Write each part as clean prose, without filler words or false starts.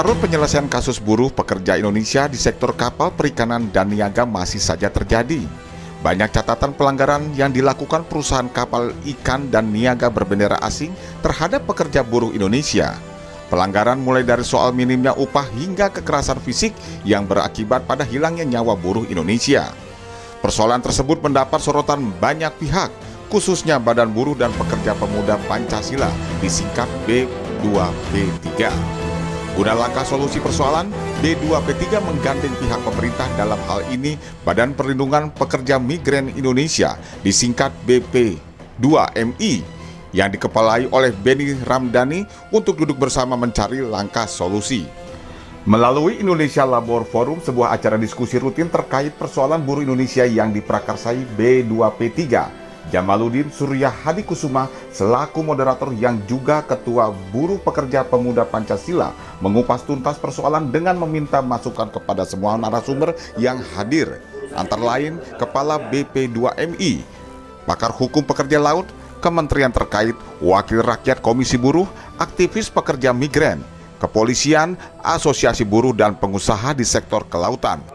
Carut-marut penyelesaian kasus buruh pekerja Indonesia di sektor kapal perikanan dan niaga masih saja terjadi. Banyak catatan pelanggaran yang dilakukan perusahaan kapal ikan dan niaga berbendera asing terhadap pekerja buruh Indonesia. Pelanggaran mulai dari soal minimnya upah hingga kekerasan fisik yang berakibat pada hilangnya nyawa buruh Indonesia. Persoalan tersebut mendapat sorotan banyak pihak, khususnya Badan Buruh dan Pekerja Pemuda Pancasila, disingkat B2P3. Guna langkah solusi persoalan, B2P3 menggandeng pihak pemerintah, dalam hal ini Badan Perlindungan Pekerja Migran Indonesia, disingkat BP2MI, yang dikepalai oleh Benny Ramdhani untuk duduk bersama mencari langkah solusi. Melalui Indonesia Labor Forum, sebuah acara diskusi rutin terkait persoalan buruh Indonesia yang diprakarsai B2P3, Jamaluddin Surya Hadikusuma selaku moderator yang juga Ketua Buruh Pekerja Pemuda Pancasila mengupas tuntas persoalan dengan meminta masukan kepada semua narasumber yang hadir, antara lain Kepala BP2MI, pakar hukum pekerja laut, kementerian terkait, wakil rakyat Komisi Buruh, aktivis pekerja migran, kepolisian, asosiasi buruh dan pengusaha di sektor kelautan.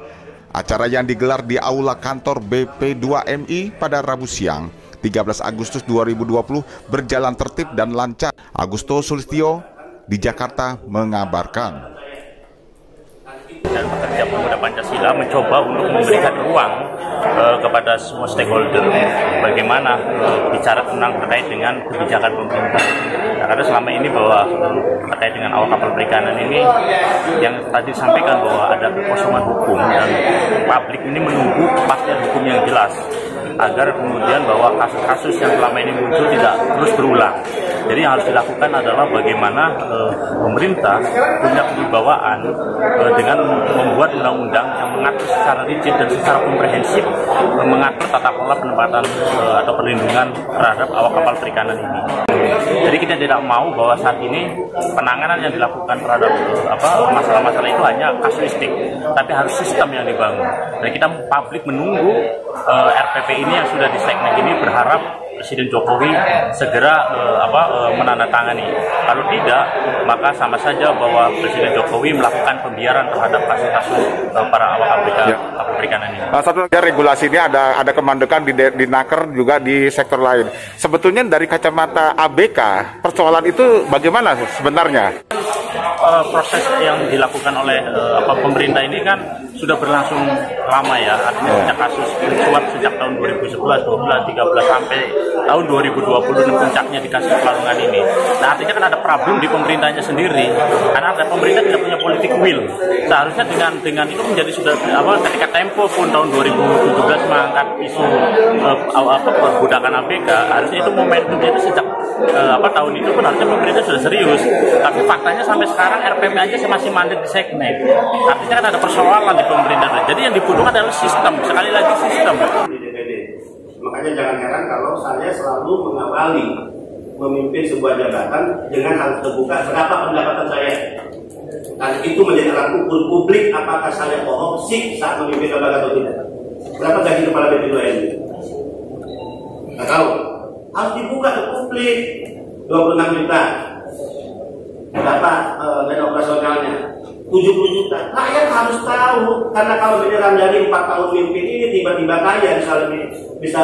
Acara yang digelar di Aula Kantor BP2MI pada Rabu siang, 13 Agustus 2020 berjalan tertib dan lancar. Agusto Sulistyo di Jakarta mengabarkan. Dan Pekerja Pemuda Pancasila mencoba untuk memberikan ruang kepada semua stakeholder bagaimana bicara tentang terkait dengan kebijakan pemerintah. Nah, karena selama ini bahwa terkait dengan awak kapal perikanan ini yang tadi disampaikan bahwa ada kekosongan hukum dan publik ini menunggu kepastian hukum yang jelas agar kemudian bahwa kasus-kasus yang selama ini muncul tidak terus berulang. Jadi yang harus dilakukan adalah bagaimana pemerintah punya kewibawaan dengan membuat undang-undang yang mengatur secara rigid dan secara komprehensif mengatur tata kelola penempatan atau perlindungan terhadap awak kapal perikanan ini. Jadi kita tidak mau bahwa saat ini penanganan yang dilakukan terhadap masalah-masalah itu hanya kasuistik, tapi harus sistem yang dibangun. Dan kita publik menunggu RPP ini yang sudah di Seknek ini, berharap Presiden Jokowi segera menandatangani. Kalau tidak, maka sama saja bahwa Presiden Jokowi melakukan pembiaran terhadap kasus-kasus para awak kapal perikanan ini. Satu regulasi ini ada kemandekan di Naker juga di sektor lain. Sebetulnya dari kacamata ABK, persoalan itu bagaimana sebenarnya? Proses yang dilakukan oleh pemerintah ini kan sudah berlangsung lama ya, artinya sejak kasus suap sejak tahun 2011, 12, 13 sampai tahun 2020 dan puncaknya di kasus Pelanggan ini. Nah, artinya kan ada problem di pemerintahnya sendiri, karena ada pemerintah tidak punya politik will. Seharusnya dengan itu menjadi sudah ketika Tempo pun tahun 2017 mengangkat isu perbudakan ABK, harusnya itu momentum itu sejak tahun itu pun harusnya pemerintah sudah serius. Tapi faktanya sampai sekarang RPP aja masih mandek di Seknek. Artinya kan ada persoalan di pemerintah. Jadi yang dibutuhkan adalah sistem. Sekali lagi sistem. Di DPD. Makanya jangan heran kalau saya selalu mengawali memimpin sebuah jabatan dengan harus terbuka berapa pendapatan saya. Dan itu menjadi alat ukur publik apakah saya korupsi saat memimpin lembaga atau tidak. Berapa gaji kepala BP2MI? Nggak tahu. Harus dibuka ke publik. 26 juta. Berapa dana operasionalnya? 70 juta. Rakyat harus tahu, karena kalau Benny Ramdhani 4 tahun mimpin ini tiba-tiba kaya, bisa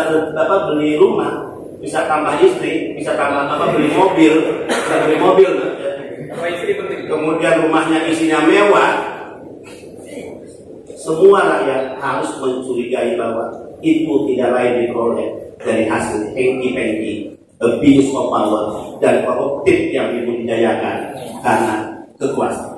beli rumah, bisa tambah istri, bisa tambah beli mobil, kemudian rumahnya isinya mewah. Semua rakyat harus mencurigai bahwa itu tidak lain diperoleh dari hasil hengki-pengki, abuse of power dan koruptif yang dibudidayakan karena kekuasaan.